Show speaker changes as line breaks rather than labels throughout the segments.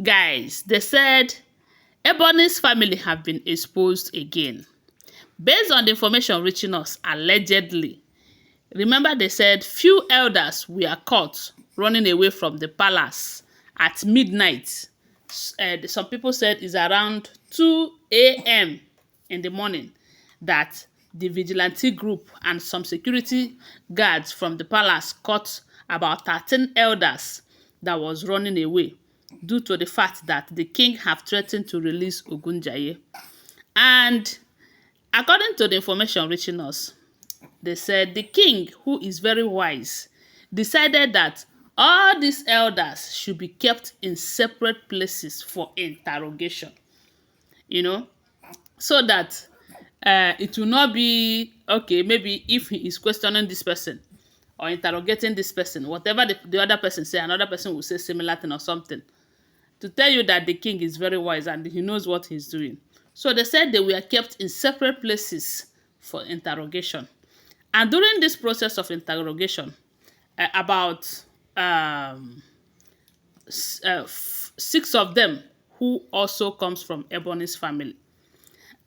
Guys, they said Ebony's family have been exposed again. Based on the information reaching us, allegedly, remember they said few elders were caught running away from the palace at midnight. Some people said it's around 2 a.m. in the morning that the vigilante group and some security guards from the palace caught about 13 elders that was running away due to the fact that the king have threatened to release Ogunjaye. And according to the information reaching us, they said the king, who is very wise, decided that all these elders should be kept in separate places for interrogation, you know, so that it will not be, okay, maybe if he is questioning this person or interrogating this person, whatever the other person say, another person will say similar thing or something, to tell you that the king is very wise and he knows what he's doing. So they said they were kept in separate places for interrogation. And during this process of interrogation, about six of them who also comes from Ebony's family.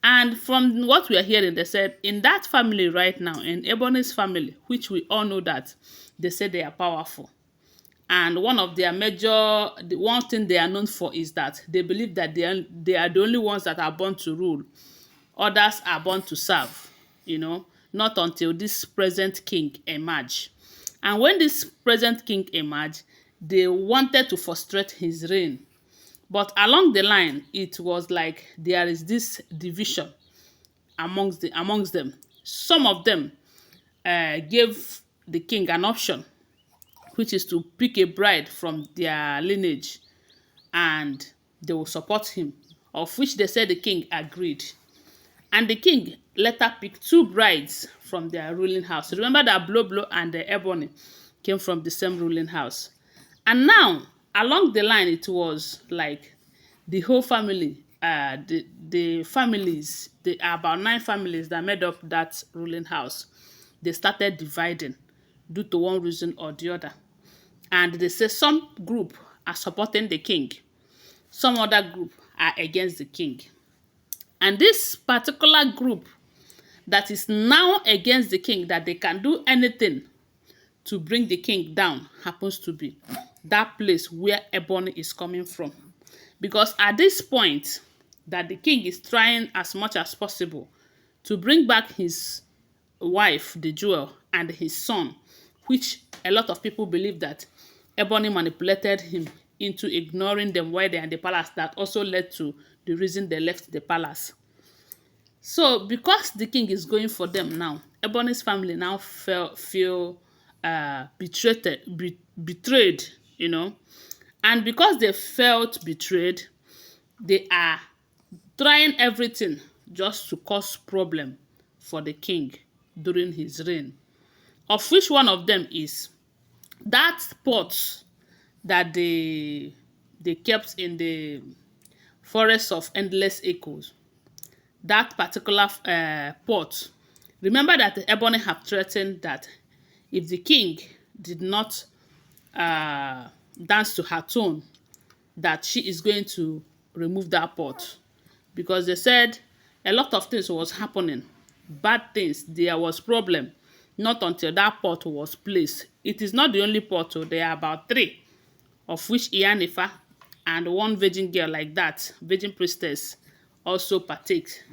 And from what we are hearing, they said in that family right now, in Ebony's family, which we all know that they say they are powerful. And one of their the one thing they are known for is that they believe that they are the only ones that are born to rule. Others are born to serve, not until this present king emerge. And when this present king emerged, they wanted to frustrate his reign. But along the line, it was like there is this division amongst them. Some of them gave the king an option, which is to pick a bride from their lineage, and they will support him, of which they said the king agreed. And the king later picked two brides from their ruling house. Remember that Blow Blow and the Ebony came from the same ruling house. And now, along the line, it was like the whole family, the families, there are about 9 families that made up that ruling house. They started dividing due to one reason or the other. And they say some group are supporting the king, some other group are against the king. And this particular group that is now against the king, that they can do anything to bring the king down, happens to be that place where Ebony is coming from. Because at this point, that the king is trying as much as possible to bring back his wife, the jewel, and his son, which a lot of people believe that Ebony manipulated him into ignoring them while they're in the palace. That also led to the reason they left the palace. So because the king is going for them now, Ebony's family now feel betrayed, and because they felt betrayed, they are trying everything just to cause problem for the king during his reign. Of which one of them is that pot that they kept in the forest of endless echoes. That particular pot. Remember that Ebony have threatened that if the king did not dance to her tune, that she is going to remove that pot. Because they said a lot of things was happening. Bad things. There was problem. Not until that pot was placed. It is not the only pot. There are about 3, of which Iyanifa and one virgin girl like that, virgin priestess, also partake,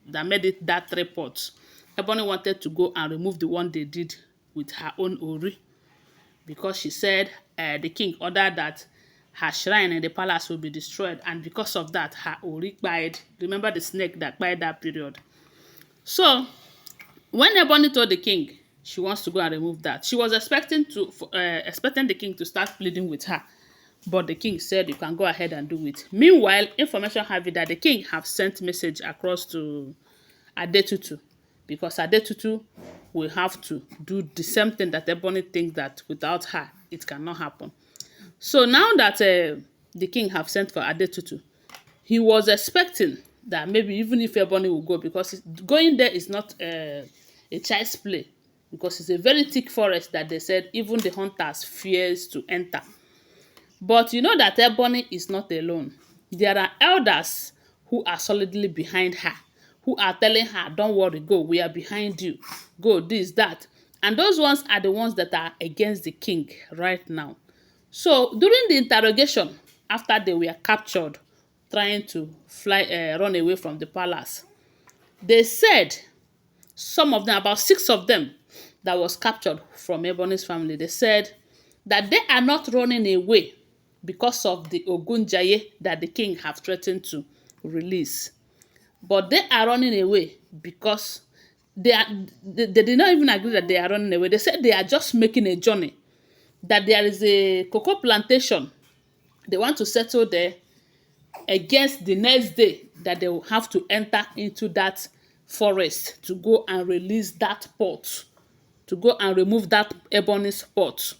that made it that 3 pots. Ebony wanted to go and remove the one they did with her own Ori, because she said the king ordered that her shrine in the palace will be destroyed, and because of that, her Ori died. Remember the snake that died that period. So, when Ebony told the king she wants to go and remove that, she was expecting the king to start pleading with her. But the king said you can go ahead and do it. Meanwhile, information have it that the king have sent message across to Adetutu, because Adetutu will have to do the same thing that Ebony thinks that without her, it cannot happen. So now that the king have sent for Adetutu, he was expecting that maybe even if Ebony will go, because going there is not a child's play, because it's a very thick forest that they said even the hunters fears to enter. But you know that Ebony is not alone. There are elders who are solidly behind her, who are telling her, don't worry, go, we are behind you. Go, this, that. And those ones are the ones that are against the king right now. So during the interrogation, after they were captured, trying to run away from the palace, they said some of them, about 6 of them, that was captured from Ebony's family, they said that they are not running away because of the Ogunjaye that the king have threatened to release. But they are running away because they did not even agree that they are running away. They said they are just making a journey, that there is a cocoa plantation they want to settle there against the next day that they will have to enter into that forest to go and release that pot, to go and remove that Ebony's pot.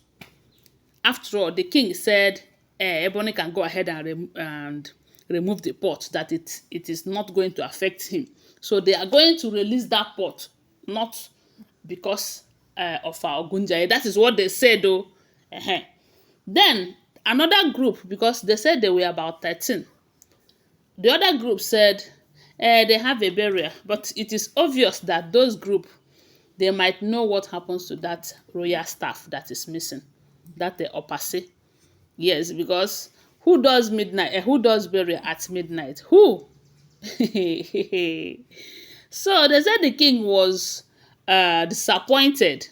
After all, the king said Ebony can go ahead and remove the pot, that it is not going to affect him. So they are going to release that pot, not because of our Ogunjaye. That is what they said, though. Then another group, because they said they were about 13. The other group said they have a barrier, but it is obvious that those group, they might know what happens to that royal staff that is missing, that the opasi. Yes, because who does midnight? Who does burial at midnight? Who? So they said the king was disappointed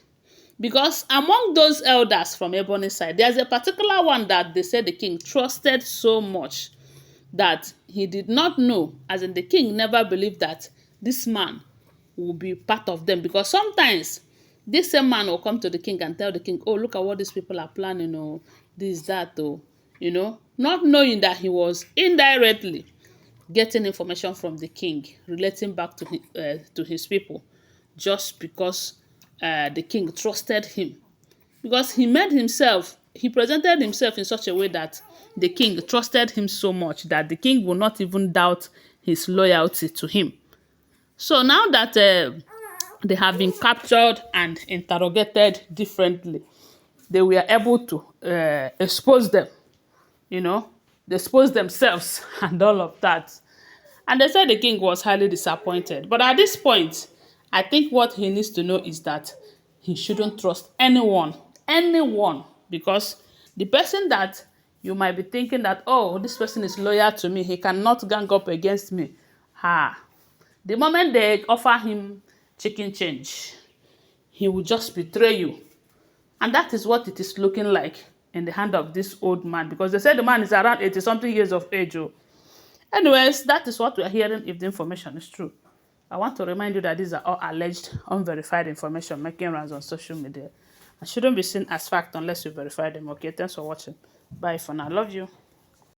because among those elders from Ebony's side, there's a particular one that they said the king trusted so much that he did not know, as in the king never believed that this man will be part of them, because sometimes this same man will come to the king and tell the king, oh, look at what these people are planning, oh, this, that, oh, not knowing that he was indirectly getting information from the king relating back to his people, just because the king trusted him, because he presented himself in such a way that the king trusted him so much that the king will not even doubt his loyalty to him. So now that they have been captured and interrogated differently, they were able to expose them, they exposed themselves and all of that. And they said the king was highly disappointed. But at this point, I think what he needs to know is that he shouldn't trust anyone, because the person that you might be thinking that, oh, this person is loyal to me, he cannot gang up against me. The moment they offer him chicken change, he will just betray you. And that is what it is looking like in the hand of this old man, because they said the man is around 80-something years of age. Oh. Anyways, that is what we are hearing if the information is true. I want to remind you that these are all alleged, unverified information making rounds on social media and shouldn't be seen as fact unless you verify them. Okay, thanks for watching. Bye for now. Love you.